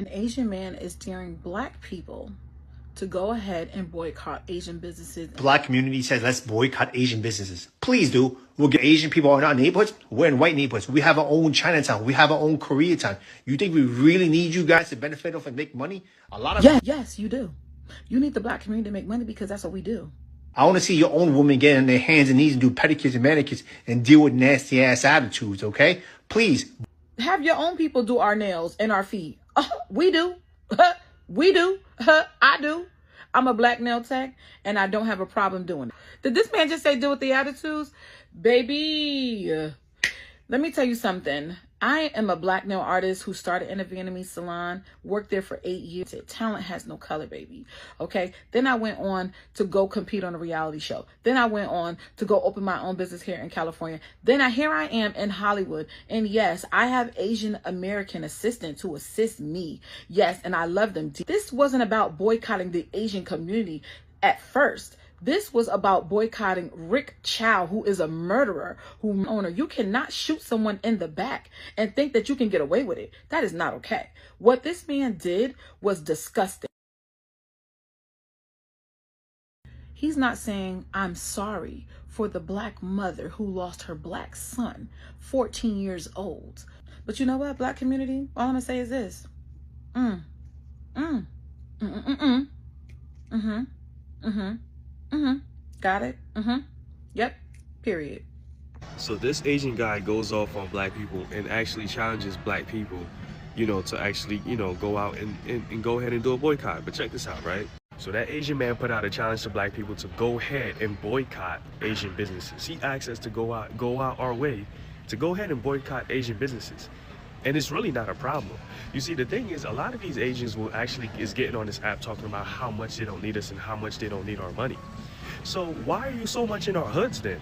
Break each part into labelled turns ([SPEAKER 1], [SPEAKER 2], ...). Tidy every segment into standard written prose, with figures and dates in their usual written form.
[SPEAKER 1] An Asian man is daring black people to go ahead and boycott Asian businesses.
[SPEAKER 2] Black community says, let's boycott Asian businesses. Please do. We'll get Asian people in our neighborhoods. We're in white neighborhoods. We have our own Chinatown. We have our own Koreatown. You think we really need you guys to benefit off and make money? A lot of
[SPEAKER 1] Yes, you do. You need the black community to make money because that's what we do.
[SPEAKER 2] I want to see your own women get on their hands and knees and do pedicures and manicures and deal with nasty ass attitudes, okay? Please.
[SPEAKER 1] Have your own people do our nails and our feet. We do. We do. I do. I'm a black nail tech and I don't have a problem doing it. Did this man just say deal with the attitudes? Baby, let me tell you something. I am a black nail artist who started in a Vietnamese salon, worked there for 8 years. Talent has no color, baby. Okay. Then I went on to go compete on a reality show. Then I went on to go open my own business here in California. Then here I am in Hollywood. And yes, I have Asian American assistants who assist me. Yes. And I love them. This wasn't about boycotting the Asian community at first. This was about boycotting Rick Chow, who is a murderer, owner. You cannot shoot someone in the back and think that you can get away with it. That is not okay. What this man did was disgusting. He's not saying, I'm sorry for the black mother who lost her black son, 14 years old. But you know what, black community? All I'm going to say is this. Got it? Yep. Period.
[SPEAKER 3] So this Asian guy goes off on black people and actually challenges black people, you know, to actually, you know, go out and go ahead and do a boycott. But check this out, right? So that Asian man put out a challenge to black people to go ahead and boycott Asian businesses. He asked us to go out our way to go ahead and boycott Asian businesses. And it's really not a problem. You see, the thing is, a lot of these Asians is getting on this app talking about how much they don't need us and how much they don't need our money. So why are you so much in our hoods then?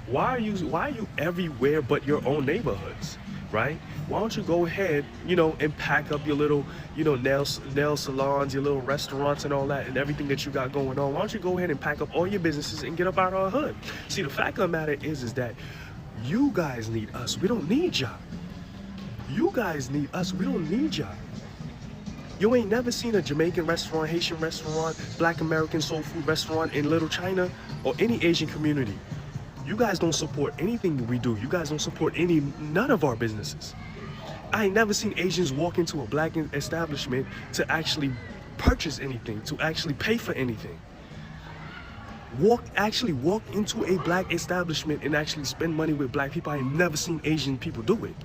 [SPEAKER 3] Why are you everywhere but your own neighborhoods, right? Why don't you go ahead, you know, and pack up your little, you know, nail salons, your little restaurants and all that and everything that you got going on? Why don't you go ahead and pack up all your businesses and get up out of our hood? See, the fact of the matter is that you guys need us. We don't need y'all. You guys need us. We don't need y'all. You ain't never seen a Jamaican restaurant, Haitian restaurant, Black American soul food restaurant in Little China or any Asian community. You guys don't support anything that we do. You guys don't support none of our businesses. I ain't never seen Asians walk into a black establishment to actually purchase anything, to actually pay for anything. Actually walk into a black establishment and actually spend money with black people. I ain't never seen Asian people do it.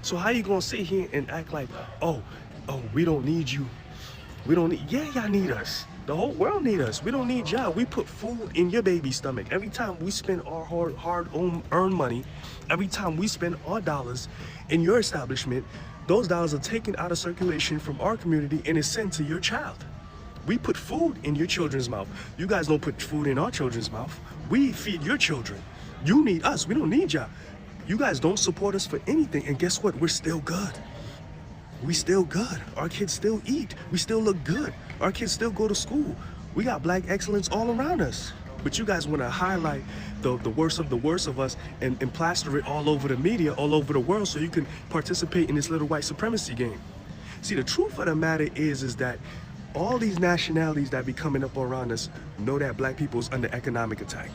[SPEAKER 3] So how you gonna sit here and act like, oh, we don't need you. We don't need, yeah, y'all need us. The whole world need us. We don't need y'all. We put food in your baby's stomach. Every time we spend our hard-earned money, every time we spend our dollars in your establishment, those dollars are taken out of circulation from our community and is sent to your child. We put food in your children's mouth. You guys don't put food in our children's mouth. We feed your children. You need us. We don't need y'all. You guys don't support us for anything, and guess what? We're still good. We still good. Our kids still eat. We still look good. Our kids still go to school. We got black excellence all around us. But you guys want to highlight the worst of us and plaster it all over the media, all over the world, so you can participate in this little white supremacy game. See, the truth of the matter is that all these nationalities that be coming up around us know that black people is under economic attack.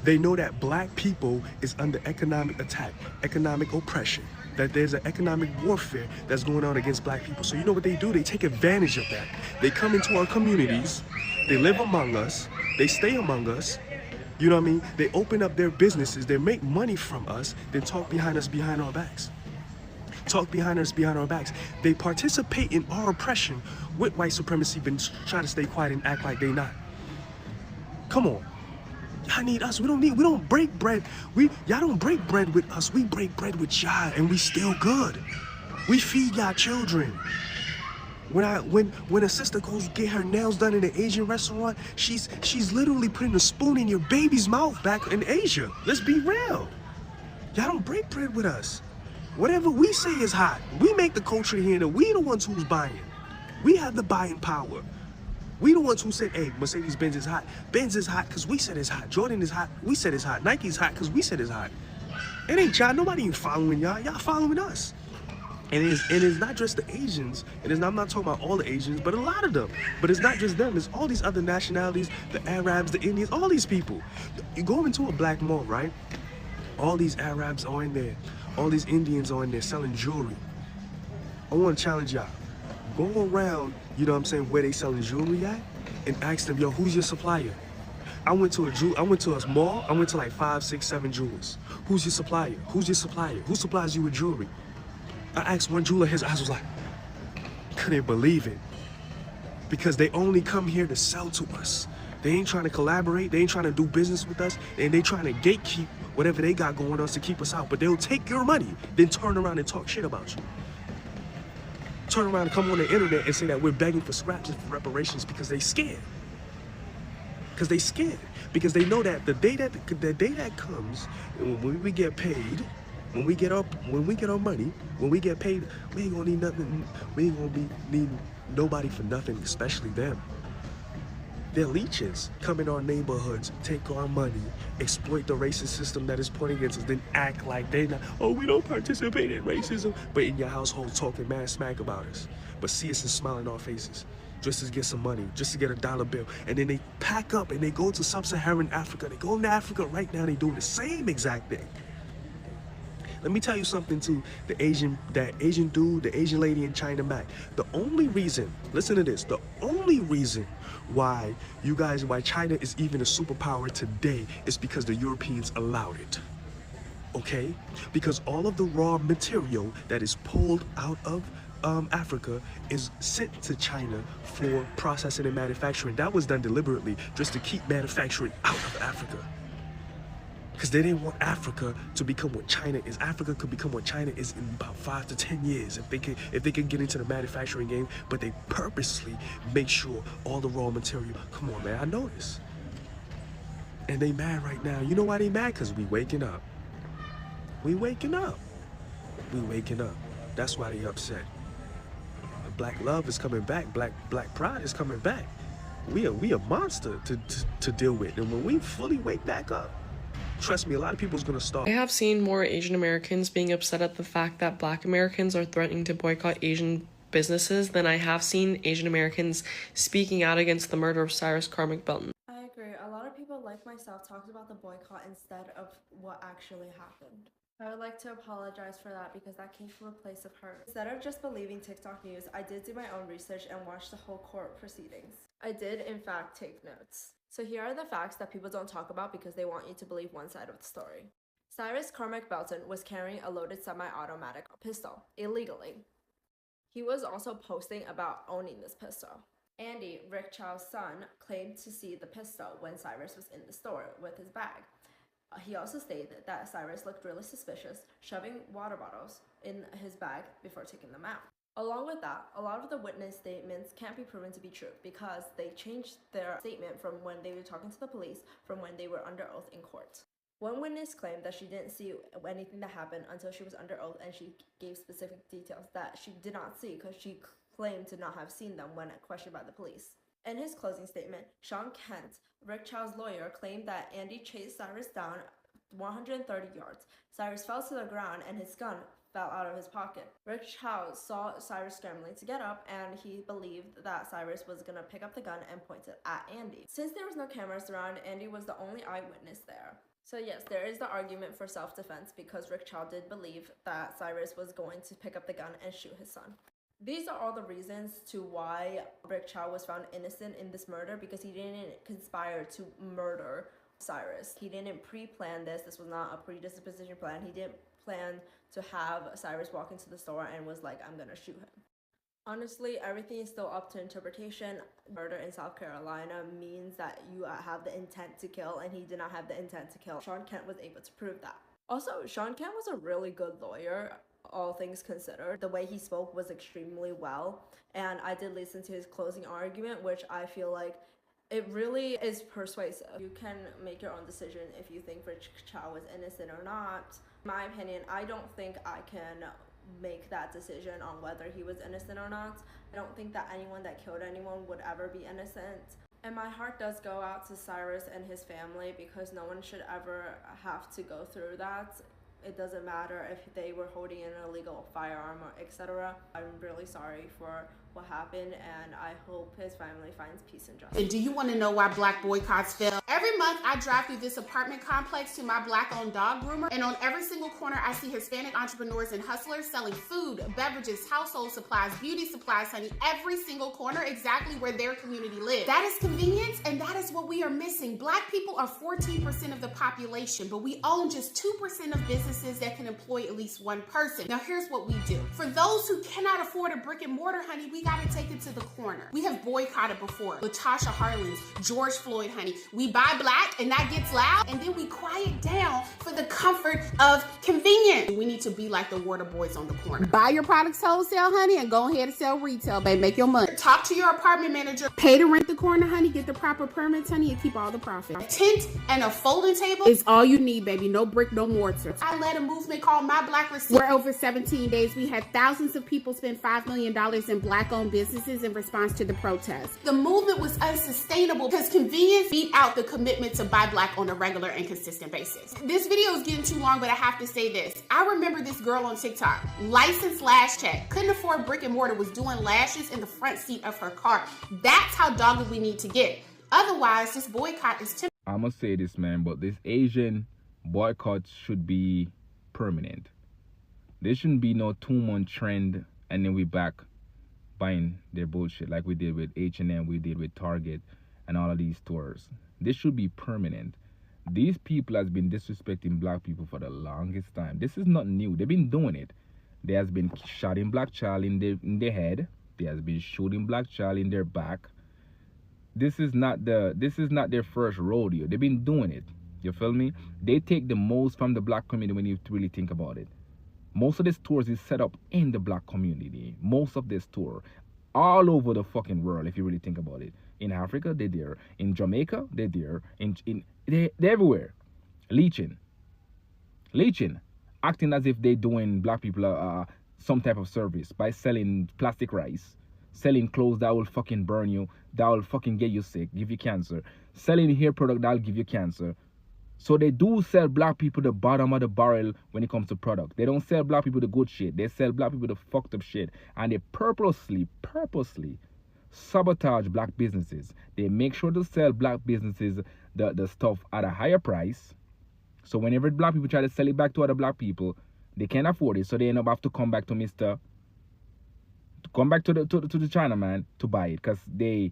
[SPEAKER 3] They know that black people is under economic attack, economic oppression, that there's an economic warfare that's going on against black people. So you know what they do? They take advantage of that. They come into our communities, they live among us, they stay among us, you know what I mean? They open up their businesses, they make money from us, then talk behind us, behind our backs. Talk behind us, behind our backs. They participate in our oppression with white supremacy, but try to stay quiet and act like they not. Come on. Y'all need us. We don't break bread. Y'all don't break bread with us. We break bread with y'all, and we still good. We feed y'all children. When a sister goes get her nails done in an Asian restaurant, she's literally putting a spoon in your baby's mouth back in Asia. Let's be real. Y'all don't break bread with us. Whatever we say is hot. We make the culture here, and we the ones who's buying. We have the buying power. We the ones who said, hey, Mercedes-Benz is hot. Benz is hot because we said it's hot. Jordan is hot. We said it's hot. Nike's hot because we said it's hot. It ain't y'all. Nobody ain't following y'all. Y'all following us. And it's not just the Asians, I'm not talking about all the Asians, but a lot of them. But it's not just them, it's all these other nationalities, the Arabs, the Indians, all these people. You go into a black mall, right? All these Arabs are in there, all these Indians are in there selling jewelry. I want to challenge y'all. Go around, you know what I'm saying, where they selling jewelry at, and ask them, yo, who's your supplier? I went to a mall, I went to like 5, 6, 7 jewelers. Who's your supplier? Who's your supplier? Who supplies you with jewelry? I asked one jeweler, his eyes was like, couldn't believe it. Because they only come here to sell to us. They ain't trying to collaborate, they ain't trying to do business with us, and they trying to gatekeep whatever they got going on to keep us out. But they'll take your money, then turn around and talk shit about you. Turn around and come on the internet and say that we're begging for scraps and for reparations because they scared. Because they scared. Because they know that the day that comes, when we get paid, when we get our money, when we get paid, we ain't gonna need nothing. We ain't gonna need nobody for nothing, especially them. They're leeches. Come in our neighborhoods, take our money, exploit the racist system that is pointing against us, then act like they not, oh, we don't participate in racism, but in your household talking mad smack about us. But see us and smile in our faces, just to get some money, just to get a dollar bill. And then they pack up and they go to sub-Saharan Africa. They go into Africa right now, they doing the same exact thing. Let me tell you something too, that Asian dude, the Asian lady in China Mac. The only reason, listen to this, the only reason why China is even a superpower today is because the Europeans allowed it. Okay? Because all of the raw material that is pulled out of Africa is sent to China for processing and manufacturing. That was done deliberately just to keep manufacturing out of Africa. Because they didn't want Africa to become what China is. Africa could become what China is in about 5 to 10 years if they can get into the manufacturing game. But they purposely make sure all the raw material. Come on, man, I know this. And they mad right now. You know why they mad? Because we waking up. We waking up. We waking up. That's why they upset. Black love is coming back. Black pride is coming back. We a monster to deal with. And when we fully wake back up, trust me, a lot of people's gonna stop.
[SPEAKER 4] I have seen more Asian Americans being upset at the fact that Black Americans are threatening to boycott Asian businesses than I have seen Asian Americans speaking out against the murder of Cyrus Carmick Belton.
[SPEAKER 5] I agree. A lot of people like myself talked about the boycott instead of what actually happened. I would like to apologize for that because that came from a place of hurt. Instead of just believing TikTok news, I did do my own research and watch the whole court proceedings. I did, in fact, take notes. So here are the facts that people don't talk about because they want you to believe one side of the story. Cyrus Carmick Belton was carrying a loaded semi-automatic pistol illegally. He was also posting about owning this pistol. Andy, Rick Chow's son, claimed to see the pistol when Cyrus was in the store with his bag. He also stated that Cyrus looked really suspicious, shoving water bottles in his bag before taking them out. Along with that, a lot of the witness statements can't be proven to be true because they changed their statement from when they were talking to the police from when they were under oath in court. One witness claimed that she didn't see anything that happened until she was under oath, and she gave specific details that she did not see because she claimed to not have seen them when questioned by the police. In his closing statement, Sean Kent, Rick Chow's lawyer, claimed that Andy chased Cyrus down 130 yards. Cyrus fell to the ground and his gun fell out of his pocket. Rick Chow saw Cyrus scrambling to get up, and he believed that Cyrus was gonna pick up the gun and point it at Andy. Since there was no cameras around, Andy was the only eyewitness there. So yes, there is the argument for self-defense because Rick Chow did believe that Cyrus was going to pick up the gun and shoot his son. These are all the reasons to why Rick Chow was found innocent in this murder, because he didn't conspire to murder Cyrus. He didn't pre-plan this. This was not a predisposition plan. He didn't plan to have Cyrus walk into the store and was like, I'm gonna shoot him. Honestly, everything is still up to interpretation. Murder in South Carolina means that you have the intent to kill, and he did not have the intent to kill. Sean Kent was able to prove that. Also, Sean Kent was a really good lawyer, all things considered. The way he spoke was extremely well, and I did listen to his closing argument, which I feel like it really is persuasive. You can make your own decision if you think Rick Chow is innocent or not. In my opinion, I don't think I can make that decision on whether he was innocent or not. I don't think that anyone that killed anyone would ever be innocent. And my heart does go out to Cyrus and his family, because no one should ever have to go through that. It doesn't matter if they were holding an illegal firearm or etc. I'm really sorry for what happened, and I hope his family finds peace and justice.
[SPEAKER 6] And do you want to know why black boycotts fail? Every month I drive through this apartment complex to my black-owned dog groomer, and on every single corner I see Hispanic entrepreneurs and hustlers selling food, beverages, household supplies, beauty supplies, honey, every single corner exactly where their community lives. That is convenience, and that is what we are missing. Black people are 14% of the population, but we own just 2% of businesses that can employ at least one person. Now here's what we do. For those who cannot afford a brick and mortar, honey, we gotta take it to the corner. We have boycotted before. Latasha Harlins, George Floyd, honey. We buy black and that gets loud, and then we quiet down for the comfort of convenience. We need to be like the water boys on the corner. Buy your products wholesale, honey, and go ahead and sell retail, babe. Make your money. Talk to your apartment manager. Pay to rent the corner, honey. Get the proper permits, honey, and keep all the profit. A tent and a folding table is all you need, baby. No brick, no mortar. I led a movement called My Black Receipt, where over 17 days we had thousands of people spend $5 million in black-owned businesses in response to the protest. The movement was unsustainable because convenience beat out the commitment to buy black on a regular and consistent basis. This video is getting too long, but I have to say this. I remember this girl on TikTok, licensed lash tech, couldn't afford brick and mortar, was doing lashes in the front seat of her car. That's how dogged we need to get. Otherwise, this boycott is temporary.
[SPEAKER 7] I'm gonna say this, man, but this Asian boycott should be permanent. There shouldn't be no 2-month trend and then we back buying their bullshit like we did with H&M, we did with Target and all of these stores. This should be permanent. These people has been disrespecting black people for the longest time. This is not new. They've been doing it. There has been shooting black child in their head. There has been shooting black child in their back. This is not their first rodeo. They've been doing it. You feel me? They take the most from the black community when you really think about it. Most of the stores is set up in the black community. Most of the store, all over the fucking world, if you really think about it. In Africa, they're there. In Jamaica, they're there. They're everywhere. Leeching, acting as if they're doing black people some type of service by selling plastic rice, selling clothes that will fucking burn you, that will fucking get you sick, give you cancer, selling hair product that will give you cancer. So they do sell black people the bottom of the barrel when it comes to product. They don't sell black people the good shit. They sell black people the fucked up shit. And they purposely sabotage black businesses. They make sure to sell black businesses the stuff at a higher price. So whenever black people try to sell it back to other black people, they can't afford it. So they end up have to come back to the Chinaman to buy it, because they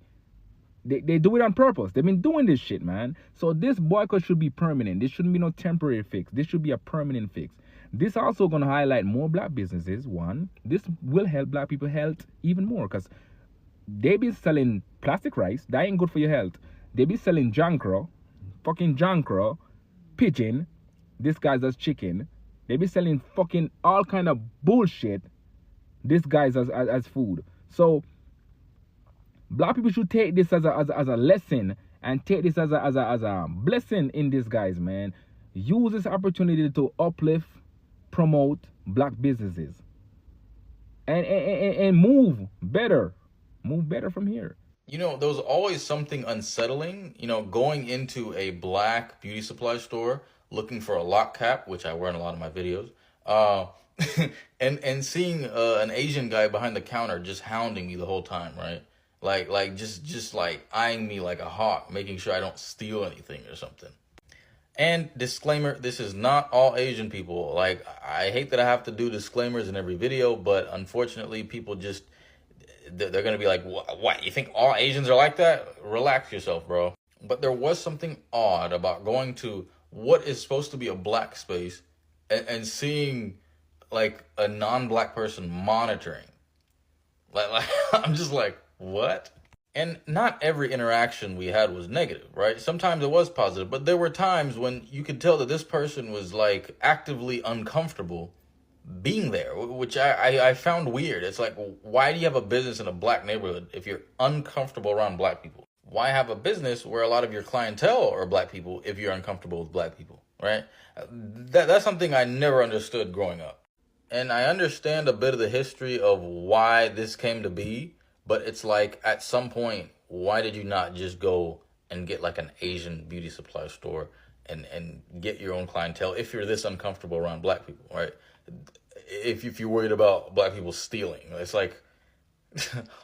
[SPEAKER 7] do it on purpose. They've been doing this shit, man. So this boycott should be permanent. This shouldn't be no temporary fix. This should be a permanent fix. This also going to highlight more black businesses. One, this will help black people health even more, because they be selling plastic rice. That ain't good for your health. They be selling fucking jankro, pigeon, disguised as chicken. They be selling fucking all kind of bullshit disguised as food. So black people should take this as a lesson and take this as a blessing in disguise, man. Use this opportunity to uplift, promote black businesses, and move better from here.
[SPEAKER 8] You know, there was always something unsettling, going into a black beauty supply store, looking for a lock cap, which I wear in a lot of my videos, and seeing an Asian guy behind the counter just hounding me the whole time, right? Like just like eyeing me like a hawk, making sure I don't steal anything or something. And disclaimer, this is not all Asian people. Like, I hate that I have to do disclaimers in every video, but unfortunately people just, they're going to be like, what, you think all Asians are like that? Relax yourself, bro. But there was something odd about going to what is supposed to be a black space and seeing like a non-black person monitoring. Like I'm just like, what? And not every interaction we had was negative, right? Sometimes it was positive, but there were times when you could tell that this person was like actively uncomfortable being there, which I found weird. It's like, why do you have a business in a black neighborhood if you're uncomfortable around black people? Why have a business where a lot of your clientele are black people if you're uncomfortable with black people, right? That's something I never understood growing up. And I understand a bit of the history of why this came to be, but it's like, at some point, why did you not just go and get like an Asian beauty supply store and get your own clientele if you're this uncomfortable around black people, right? If you're worried about black people stealing, it's like,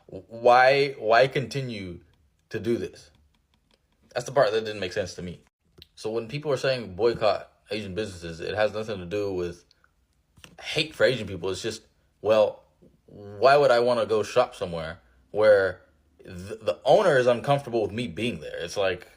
[SPEAKER 8] why continue to do this? That's the part that didn't make sense to me. So when people are saying boycott Asian businesses, it has nothing to do with hate for Asian people. It's just, well, why would I want to go shop somewhere where the owner is uncomfortable with me being there? It's like,